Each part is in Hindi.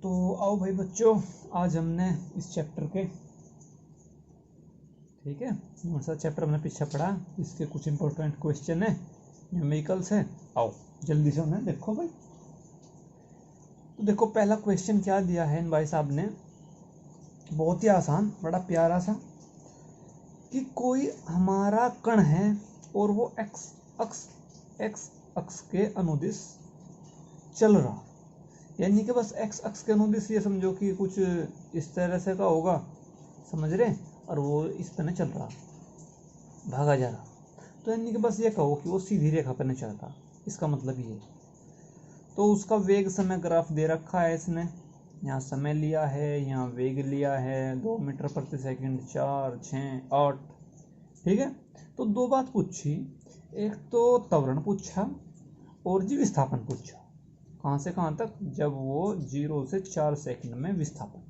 तो आओ भाई बच्चों, आज हमने इस चैप्टर के, ठीक है, कौन सा चैप्टर हमने पीछे पढ़ा, इसके कुछ इंपॉर्टेंट क्वेश्चन है, न्यूमेरिकल्स है। आओ जल्दी से हमें देखो भाई। तो देखो पहला क्वेश्चन क्या दिया है इन भाई साहब ने, बहुत ही आसान, बड़ा प्यारा सा, कि कोई हमारा कण है और वो एक्स अक्ष के अनुदिश चल रहा, यानी कि बस एक्स अक्ष के अनुदिश, ये समझो कि कुछ इस तरह से का होगा, समझ रहे, और वो इस पर चल रहा, भागा जा रहा, तो यानी कि बस ये कहो कि वो सीधी रेखा पर चल रहा, इसका मतलब ये। तो उसका वेग समय ग्राफ दे रखा है इसने, यहाँ समय लिया है, यहाँ वेग लिया है, 2 मीटर प्रति सेकंड, 4, 6, 8, ठीक है। तो दो बात पूछी, एक तो त्वरण पूछा और जी विस्थापन पूछा, कहाँ से कहाँ तक, जब वो 0 से 4 सेकंड में विस्थापन।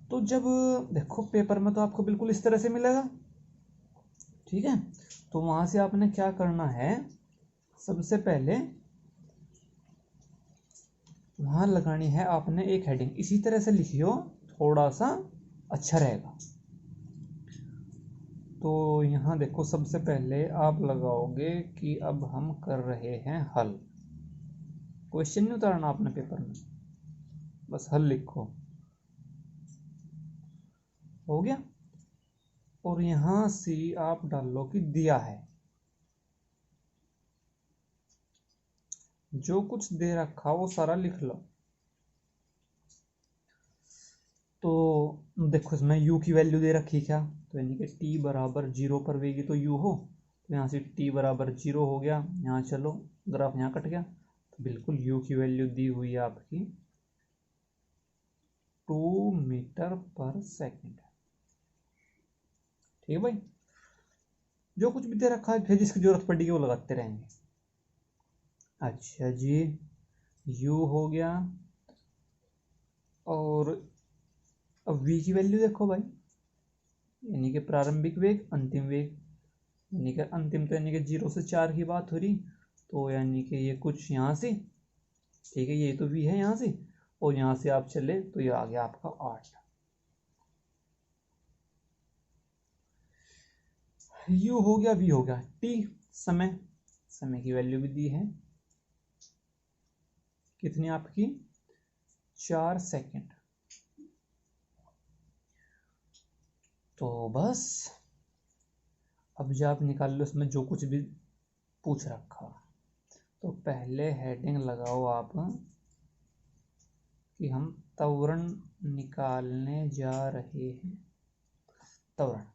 तो जब देखो पेपर में तो आपको बिल्कुल इस तरह से मिलेगा, ठीक है। तो वहां से आपने क्या करना है, सबसे पहले वहां लगानी है आपने एक हेडिंग, इसी तरह से लिखियो, थोड़ा सा अच्छा रहेगा। तो यहाँ देखो सबसे पहले आप लगाओगे कि अब हम कर रहे हैं हल, क्वेश्चन नहीं उतारना आपने पेपर में, बस हल लिखो, हो गया। और यहां से आप डालो कि दिया है, जो कुछ दे रखा वो सारा लिख लो। तो देखो इसमें u की वैल्यू दे रखी क्या, तो यानी कि t बराबर 0 पर वेगी तो u हो, तो यहाँ से t बराबर 0 हो गया, यहाँ चलो ग्राफ यहाँ कट गया, तो बिल्कुल u की वैल्यू दी हुई है आपकी 2 मीटर पर सेकंड, ठीक है भाई। जो कुछ भी दे रखा है फिर जिसकी जरूरत पड़ेगी वो लगाते रहेंगे। अच्छा जी, u हो गया, और अब v की वैल्यू देखो भाई, यानी कि प्रारंभिक वेग, अंतिम वेग, यानी कि अंतिम तो यानी कि 0 से 4 की बात हो रही, तो यानी कि ये कुछ यहाँ से, ठीक है, ये तो v है यहाँ से, और यहाँ से आप चले तो ये आ गया आपका 8। u हो गया, v हो गया, t समय, समय की वैल्यू भी दी है, कितनी आपकी 4 सेकंड। तो बस अब जब आप निकाल लो इसमें जो कुछ भी पूछ रखा, तो पहले हेडिंग लगाओ आप कि हम त्वरण निकालने जा रहे हैं, त्वरण।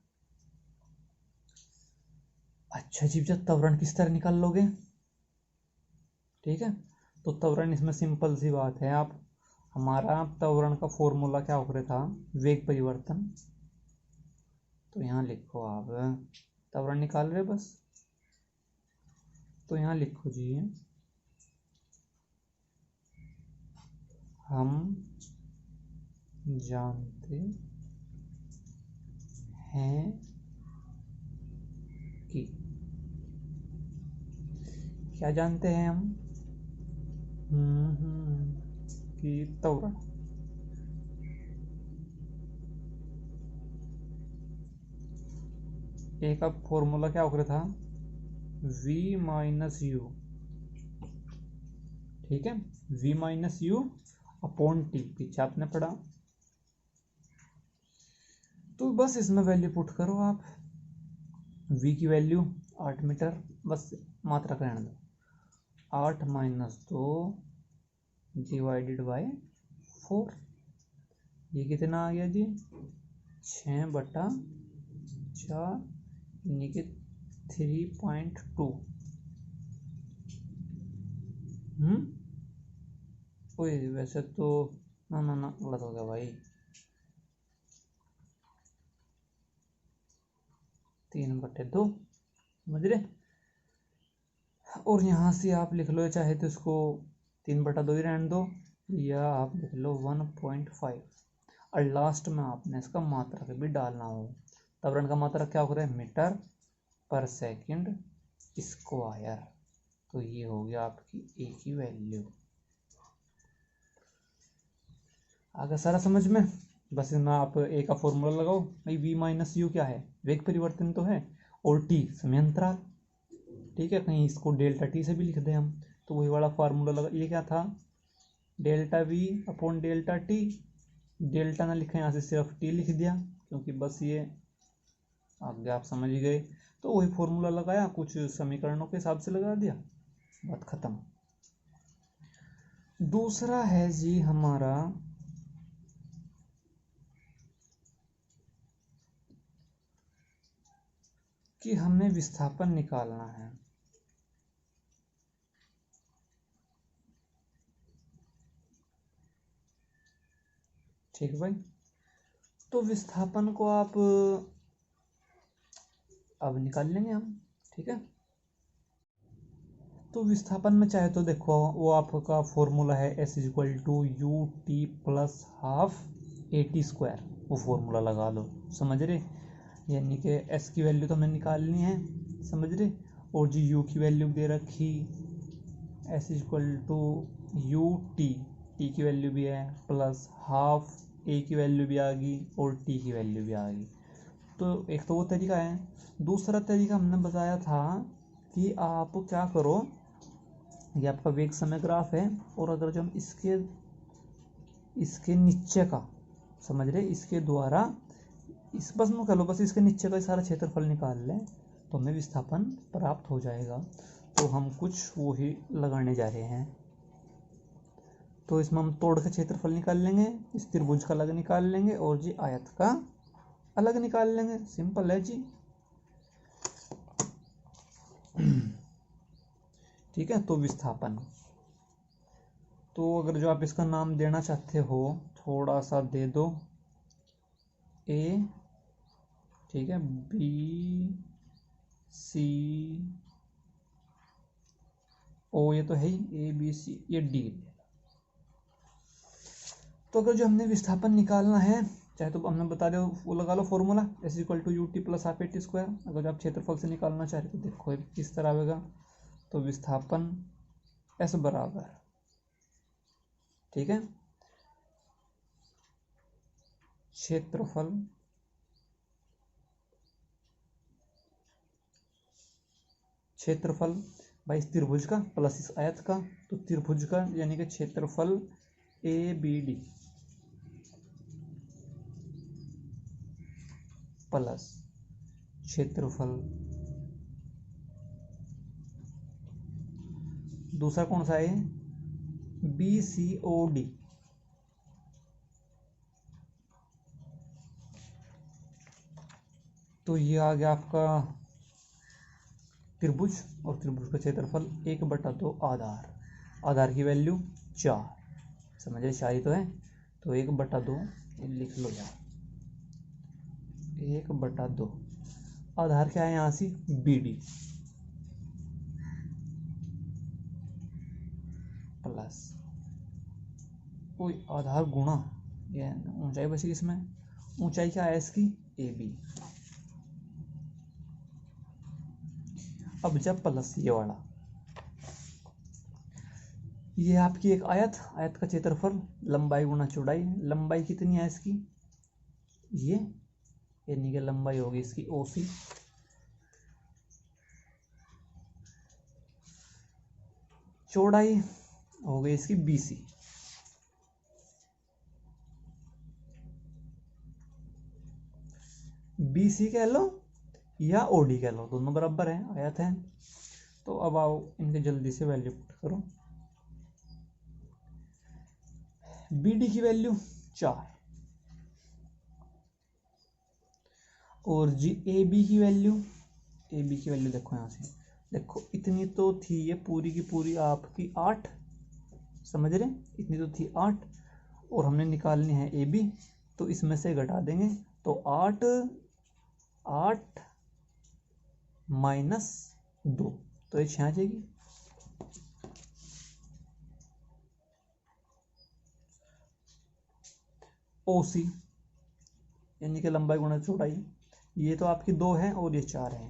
अच्छा जी, जब त्वरण किस तरह निकाल लोगे, ठीक है। तो त्वरण इसमें सिंपल सी बात है, आप हमारा त्वरण का फॉर्मूला क्या हो रहा था, वेग परिवर्तन, तो यहाँ लिखो आप त्वरण निकाल रहे बस, तो यहाँ लिखो जी, हम जानते हैं कि, क्या जानते हैं हम, कि त्वरण, एक अब फॉर्मूला क्या हो रहा था, v माइनस यू, ठीक है, v minus you upon T, पीछे आपने पढ़ा। तो बस इसमें वैल्यू पुट करो आप, v की वैल्यू 8 मीटर, बस मात्रक रहने दो, 8 माइनस 2 डिवाइडेड बाय 4, ये कितना आ गया जी, 6/4, यानी कि 3.2। ओए वैसे तो ना ना ना, गलत हो गया भाई, 3/2, समझ रहे। और यहाँ से आप लिख लो, चाहे तो इसको 3/2 ही रहने दो, या आप लिख लो 1.5, और लास्ट में आपने इसका मात्रक भी डालना हो। त्वरण का मात्रक क्या हो रहा है, मीटर पर सेकंड स्क्वायर, तो ये हो गया आपकी ए की वैल्यू। आगे सारा समझ में। बस इसमें आप ए का फॉर्मूला लगाओ भाई, वी माइनस यू क्या है, वेग परिवर्तन तो है, और टी समयांतराल। ठीक है, कहीं इसको डेल्टा टी से भी लिख दें हम, तो वही वाला फार्मूला लगा। ये क्या था, delta we upon delta T. Delta ना लिखा, यहाँ से सिर्फ टी लिख दिया, क्योंकि बस ये आगे आप समझ गए। तो वही फॉर्मूला लगाया, कुछ समीकरणों के हिसाब से लगा दिया, बात खत्म। दूसरा है जी हमारा कि हमें विस्थापन निकालना है। ठीक भाई, तो विस्थापन को आप अब निकाल लेंगे हम। ठीक है, तो विस्थापन में चाहे तो देखो, वो आपका फॉर्मूला है S is equal to U T plus half A T square, वो फॉर्मूला लगा लो, समझ रहे। यानी कि एस की वैल्यू तो हमें निकालनी है, समझ रहे, और जी यू की वैल्यू दे रखी S is equal to U T, T की वैल्यू भी है, प्लस हाफ ए की वैल्यू भी आ गई और टी की वैल्यू भी आ गई। तो एक तो वो तरीका है। दूसरा तरीका हमने बताया था कि आप क्या करो, ये आपका वेग समय ग्राफ है, और अगर जो हम इसके नीचे का समझ रहे, इसके द्वारा इस बस में कर लो, बस इसके नीचे का सारा क्षेत्रफल निकाल लें तो हमें विस्थापन प्राप्त हो जाएगा। तो हम कुछ वो ही लगाने जा रहे हैं। तो इसमें हम तोड़ का क्षेत्रफल निकाल लेंगे, इस त्रिभुज का अलग निकाल लेंगे, और जी आयत का अलग निकाल लेंगे, सिंपल है जी। ठीक है, तो विस्थापन, तो अगर जो आप इसका नाम देना चाहते हो थोड़ा सा दे दो, ए, ठीक है, बी सी ओ, ये तो है ही, ए बी सी, ये डी। तो अगर जो हमने विस्थापन निकालना है, चाहे तो हमने बता दो वो लगा लो formula S equal to U T plus half A T square. अगर जो आप क्षेत्रफल से निकालना चाह रहे तो देखो किस तरह आएगा, तो विस्थापन एस बराबर, ठीक है, क्षेत्रफल क्षेत्रफल भाई इस त्रिभुज का प्लस इस आयत का, तो त्रिभुज का यानी कि क्षेत्रफल ए बी डी प्लस क्षेत्रफल दूसरा कौन सा है, बी सी ओ डी। तो ये आ गया आपका त्रिभुज, और त्रिभुज का क्षेत्रफल 1/2 आधार, आधार की वैल्यू 4, समझ रहे, 4 ही तो है, तो 1/2 लिख लो यार, 1/2 आधार क्या है यहाँ से, बी डी प्लस कोई आधार गुणा, ये ऊंचाई बची इसमें, ऊंचाई क्या है इसकी, ए बी। अब जब प्लस ये वाला, ये आपकी एक आयत, आयत का क्षेत्रफल लंबाई गुणा चौड़ाई, लंबाई कितनी है इसकी, ये यानी कि लंबाई होगी इसकी ओ सी, चौड़ाई हो गई इसकी बी सी। बी सी कह लो या ओ डी कह लो, दोनों बराबर है, आयत है। तो अब आओ इनके जल्दी से वैल्यू पुट करो, बी डी की वैल्यू 4 और जी ए बी की वैल्यू, ए बी की वैल्यू देखो यहाँ से, देखो इतनी तो थी ये पूरी की पूरी आपकी 8, समझ रहे, इतनी तो थी 8, और हमने निकालनी है ए बी, तो इसमें से घटा देंगे, तो 8 8 माइनस 2, तो ये 6 आ जाएगी। ओ सी यानी कि लंबाई गुणा चौड़ाई, ये तो आपकी 2 है और ये 4 है,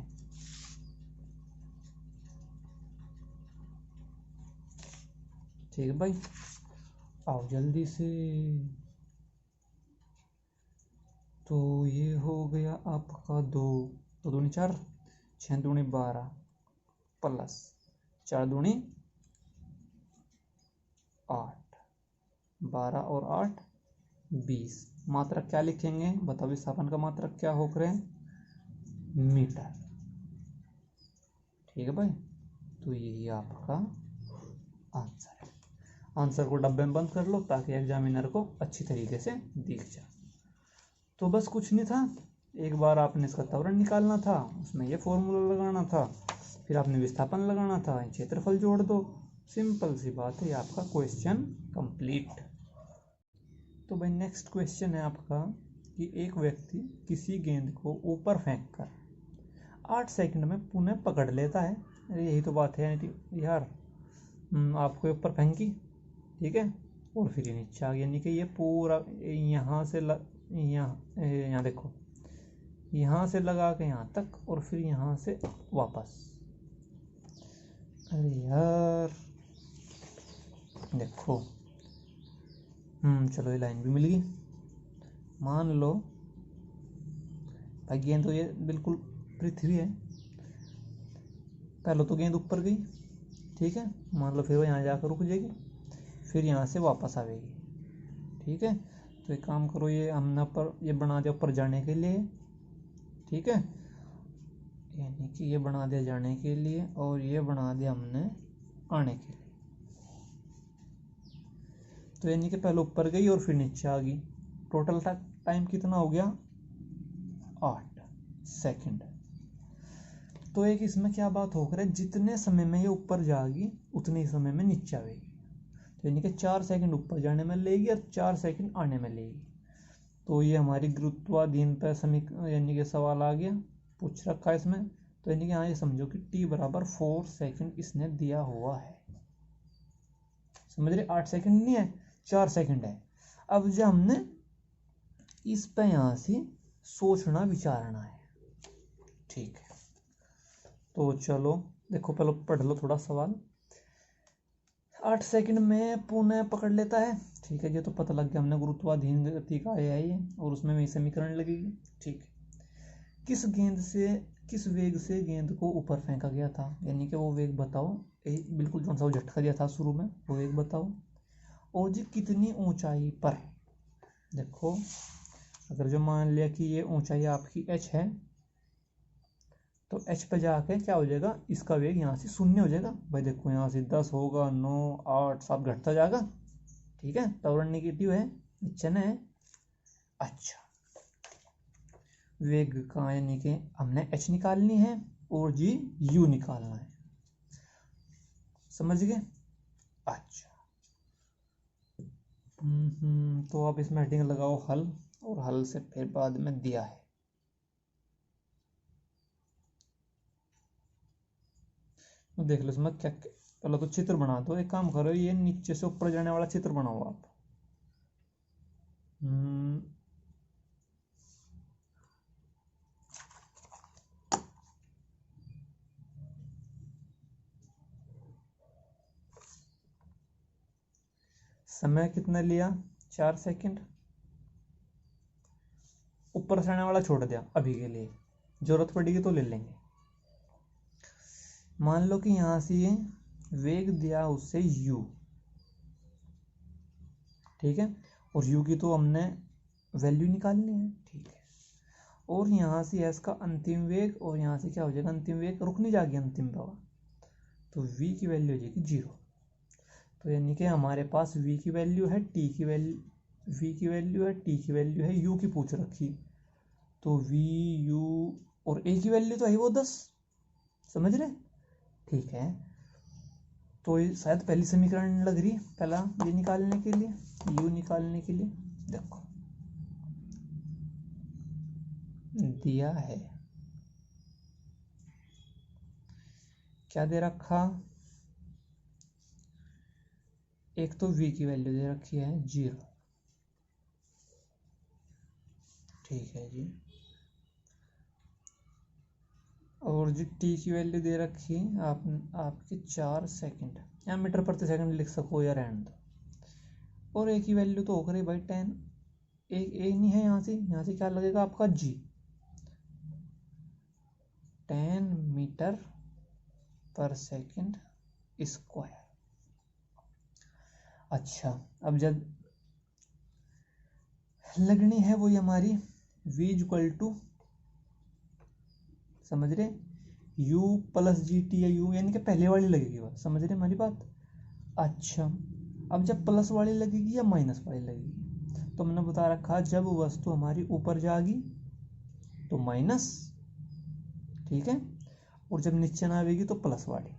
ठीक है भाई। आओ जल्दी से, तो ये हो गया आपका 2, 2 दूनी 4, 6 दूनी 12 प्लस 4 दूनी 8, 12 और 8 20। मात्रक क्या लिखेंगे बताओ, विस्थापन का मात्रक क्या हो रहे हैं, मीटर। ठीक है भाई, तो यही आपका आंसर है। आंसर को डब्बे में बंद कर लो ताकि एग्जामिनर को अच्छी तरीके से दिख जाए। तो बस कुछ नहीं था, एक बार आपने इसका त्वरण निकालना था, उसमें ये फॉर्मूला लगाना था, फिर आपने विस्थापन लगाना था, क्षेत्रफल जोड़ दो, सिंपल सी बात है, आपका क्वेश्चन कंप्लीट। तो भाई नेक्स्ट क्वेश्चन है आपका कि एक व्यक्ति किसी गेंद को ऊपर फेंक कर 8 सेकंड में पुनः पकड़ लेता है। अरे यही तो बात है यार, आपको ऊपर फेंकी, ठीक है, और फिर ये नीचे आ गया, यानी कि ये पूरा यहाँ से यहाँ देखो, यहाँ से लगा के यहाँ तक और फिर यहाँ से वापस। अरे यार देखो, चलो ये लाइन भी मिल गई। मान लो भाई गेंद तो ये बिल्कुल पृथ्वी है, पहले तो गेंद ऊपर गई, ठीक है, मान लो फिर वो यहाँ जाकर रुक जाएगी, फिर यहाँ से वापस आवेगी, ठीक है। तो एक काम करो, ये हमने ऊपर ये बना दिया ऊपर जाने के लिए, ठीक है, यानी कि ये बना दिया जाने के लिए और ये बना दिया हमने आने के लिए। तो यानी कि पहले ऊपर गई और फिर नीचे आ गई। टोटल टाइम कितना हो गया, 8 सेकंड। तो एक इसमें क्या बात हो रहा है, जितने समय में ये ऊपर जाएगी उतने ही समय में नीचे आएगी। तो यानी कि 4 सेकंड ऊपर जाने में लेगी और 4 सेकंड आने में लेगी। तो ये हमारी गुरुत्वाधीन पर यानी कि सवाल आ गया, पूछ रखा है इसमें। तो यानी कि हाँ, ये समझो कि t बराबर 4 सेकंड इसने दिया हुआ है, समझ रहे, 8 सेकंड नहीं है, 4 सेकंड है। अब जो हमने इस पे यहाँ से सोचना विचारना है, ठीक है। तो चलो देखो, पहले पढ़ लो थोड़ा सवाल। 8 सेकंड में पुनः पकड़ लेता है, ठीक है, ये तो पता लग गया हमने, गुरुत्वाधीन गति का है ये, और उसमें वही समीकरण लगेगी, ठीक है। किस वेग से गेंद को ऊपर फेंका गया था, यानी कि वो वेग बताओ, बिल्कुल जो सा वो झटका दिया था शुरू में, वो वेग बताओ। और जी कितनी ऊंचाई पर, देखो अगर जो मान लिया कि ये ऊंचाई आपकी h है, तो h पे जाके क्या हो जाएगा, इसका वेग यहाँ से 0 हो जाएगा। भाई देखो यहाँ से 10 होगा, 9, 8 सब घटता जाएगा, ठीक है, त्वरण नेगेटिव है, नीचे है। अच्छा, वेग का यानी कि हमने h निकालनी है और जी u निकालना है, समझ गए। अच्छा, तो आप इसमें हेडिंग लगाओ हल, और हल से फिर बाद में दिया है। तो देख लो इसमें क्या, पहले तो चित्र बना दो, एक काम करो, ये नीचे से ऊपर जाने वाला चित्र बनाओ आप। समय कितना लिया, 4 सेकंड। ऊपर से आने वाला छोड़ दिया अभी के लिए, जरूरत पड़ेगी तो ले लेंगे। मान लो कि यहां से ये वेग दिया उससे u, ठीक है, और u की तो हमने वैल्यू निकालनी है, ठीक है। और यहाँ से s का अंतिम वेग, और यहाँ से क्या हो जाएगा, अंतिम वेग रुक नहीं जाएगी अंतिम पर, तो v की वैल्यू हो जाएगी 0। तो यानी कि हमारे पास v की वैल्यू है, t की वैल्यू, v की वैल्यू है, t की वैल्यू है, u की पूछ रखी, तो v u और a की वैल्यू तो है वो 10, समझ रहे, ठीक है। तो शायद पहली समीकरण लग रही है, पहला ये निकालने के लिए, u निकालने के लिए, देखो दिया है, क्या दे रखा, एक तो v की वैल्यू दे रखी है 0, ठीक है जी, और जी t की वैल्यू दे रखी है आपकी 4 सेकंड, या मीटर प्रति सेकंड लिख सको या रहने दो, और a की वैल्यू तो हो गई भाई 10, एक ए नहीं है, यहाँ से क्या लगेगा आपका जी, 10 मीटर पर सेकेंड स्क्वायर। अच्छा, अब जब लगनी है वही हमारी v इक्वल टू, समझ रहे, u प्लस जी टी या u, यानी कि पहले वाली लगेगी बात, समझ रहे हमारी बात। अच्छा, अब जब प्लस वाली लगेगी या माइनस वाली लगेगी, तो मैंने बता रखा जब वस्तु हमारी ऊपर जाएगी तो माइनस, ठीक है, और जब नीचे ना आएगी तो प्लस वाली,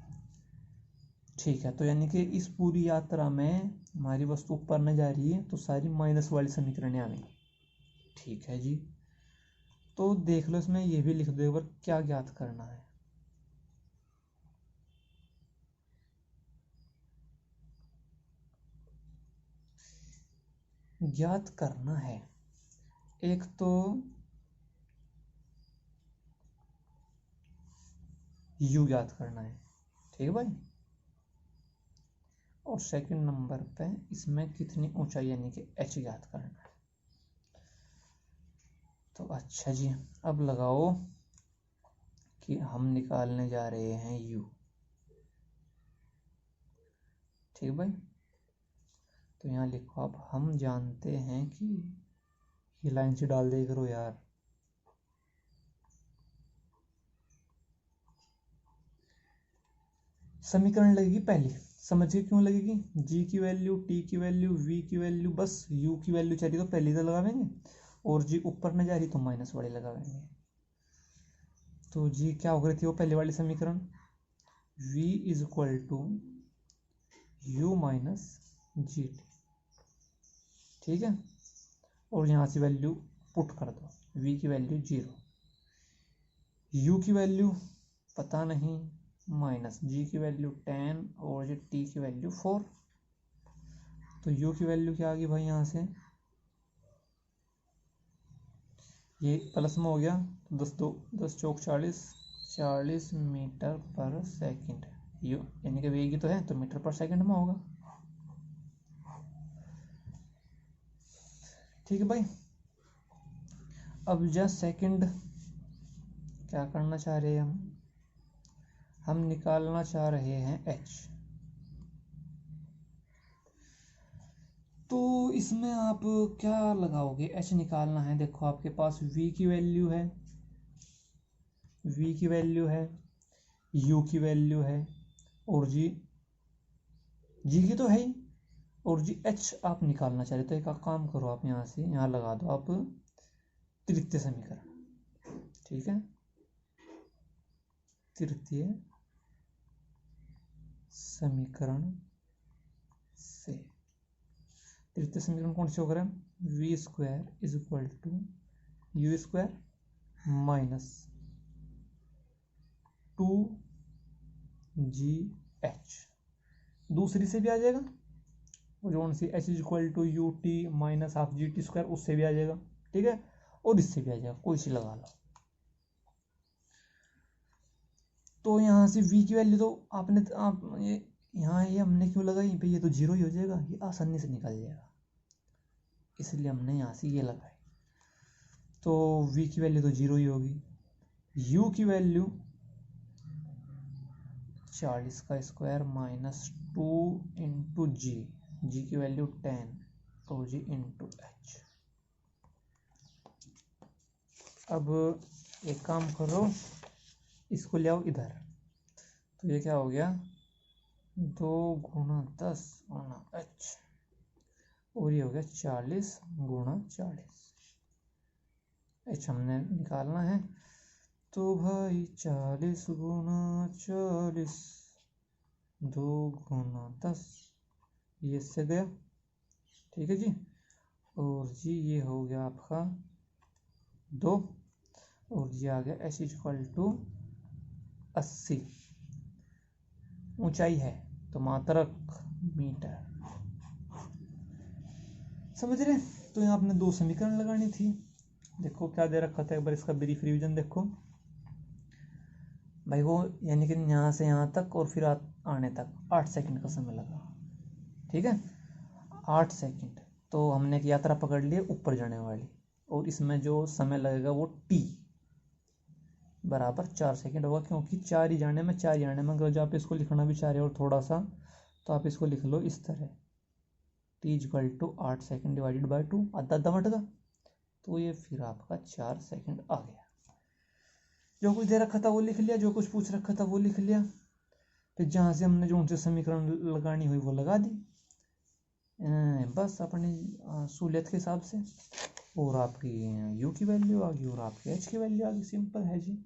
ठीक है। तो यानी कि इस पूरी यात्रा में हमारी वस्तु ऊपर न जा रही है तो सारी माइनस वाली समीकरणें आएंगी, ठीक है जी। तो देख लो, इसमें ये भी लिख दो एक बार, क्या ज्ञात करना है। ज्ञात करना है एक तो u ज्ञात करना है, ठीक है भाई, और सेकंड नंबर पे इसमें कितनी ऊंचाई यानी कि h ज्ञात करना है। तो अच्छा जी, अब लगाओ कि हम निकालने जा रहे हैं u, ठीक भाई। तो यहाँ लिखो आप, हम जानते हैं कि, ये लाइन से डाल दे करो यार, समीकरण लगेगी पहली, समझिए क्यों लगेगी, g की वैल्यू, t की वैल्यू, v की वैल्यू, बस u की वैल्यू चाहिए तो पहली तो लगावेंगे, और g ऊपर न जा रही तो माइनस वाली लगावेंगे। तो g क्या हो गई थी वो पहले वाली समीकरण, v is equal to u minus G T, ठीक है, और यहाँ से वैल्यू पुट कर दो, v की वैल्यू 0, u की वैल्यू पता नहीं, माइनस जी की वैल्यू 10 और जी टी की वैल्यू 4। तो u की वैल्यू क्या आ गई भाई, यहाँ से ये प्लस में हो गया, तो 10 चौक 40 मीटर पर सेकंड, यू यानी कि वेग ही तो है तो मीटर पर सेकंड में होगा, ठीक है भाई। अब जस्ट सेकंड क्या करना चाह रहे हैं हम निकालना चाह रहे हैं h। तो इसमें आप क्या लगाओगे, h निकालना है, देखो आपके पास v की वैल्यू है, v की वैल्यू है, u की वैल्यू है, और g की तो है ही, और जी h आप निकालना चाह रहे तो एक काम करो आप, यहाँ से यहाँ लगा दो आप तृतीय समीकरण, ठीक है, तृतीय समीकरण से, तृतीय समीकरण कौन से होगा, V square is equal to U square minus 2gh, दूसरी से भी आ जाएगा, और जो सी h is equal to U T minus half G T square, उससे भी आ जाएगा, ठीक है, और इससे भी आ जाएगा, कोई सी लगा लो। तो यहाँ से v की वैल्यू तो आपने आप ये यहाँ ये हमने क्यों लगाई भाई, ये तो 0 ही हो जाएगा, ये आसानी से निकल जाएगा, इसलिए हमने यहाँ से ये लगाई। तो v की वैल्यू तो 0 ही होगी, u की वैल्यू 40 का स्क्वायर माइनस 2 इंटू जी, जी की वैल्यू 10, तो जी इंटू एच। अब एक काम करो, इसको ले आओ इधर, तो ये क्या हो गया, 2 गुणा 10 गुणा एच, और ये हो गया 40 गुणा 40, एच हमने निकालना है, तो भाई 40 गुणा 40, 2 गुणा 10, ये इससे गया, ठीक है जी, और जी ये हो गया आपका 2, और ये आ गया एच इक्वल टू 80, ऊंचाई है तो मात्रक मीटर, समझ रहे। तो यहाँ आपने 2 समीकरण लगानी थी, देखो क्या दे रखा था, एक बार इसका ब्रीफ रिवीजन देखो भाई, वो यानी कि यहाँ से यहाँ तक और फिर आने तक 8 सेकंड का समय लगा, ठीक है, 8 सेकंड, तो हमने एक यात्रा पकड़ ली ऊपर जाने वाली, और इसमें जो समय लगेगा वो t बराबर 4 सेकेंड होगा, क्योंकि 4 ही जाने में 4 ही आने में। अगर जो आप इसको लिखना भी चाह रहे हो और थोड़ा सा, तो आप इसको लिख लो इस तरह, t equal to 8 second divided by 2, आधा आधा बढ़ गया, तो ये फिर आपका 4 सेकेंड आ गया। जो कुछ दे रखा था वो लिख लिया, जो कुछ पूछ रखा था वो लिख लिया, फिर जहाँ से हमने जो उनसे समीकरण लगानी हुई वो लगा दी बस अपनी सहूलियत के हिसाब से, और आपकी u की वैल्यू आ गई और आपकी h की वैल्यू आ गई। सिंपल है जी।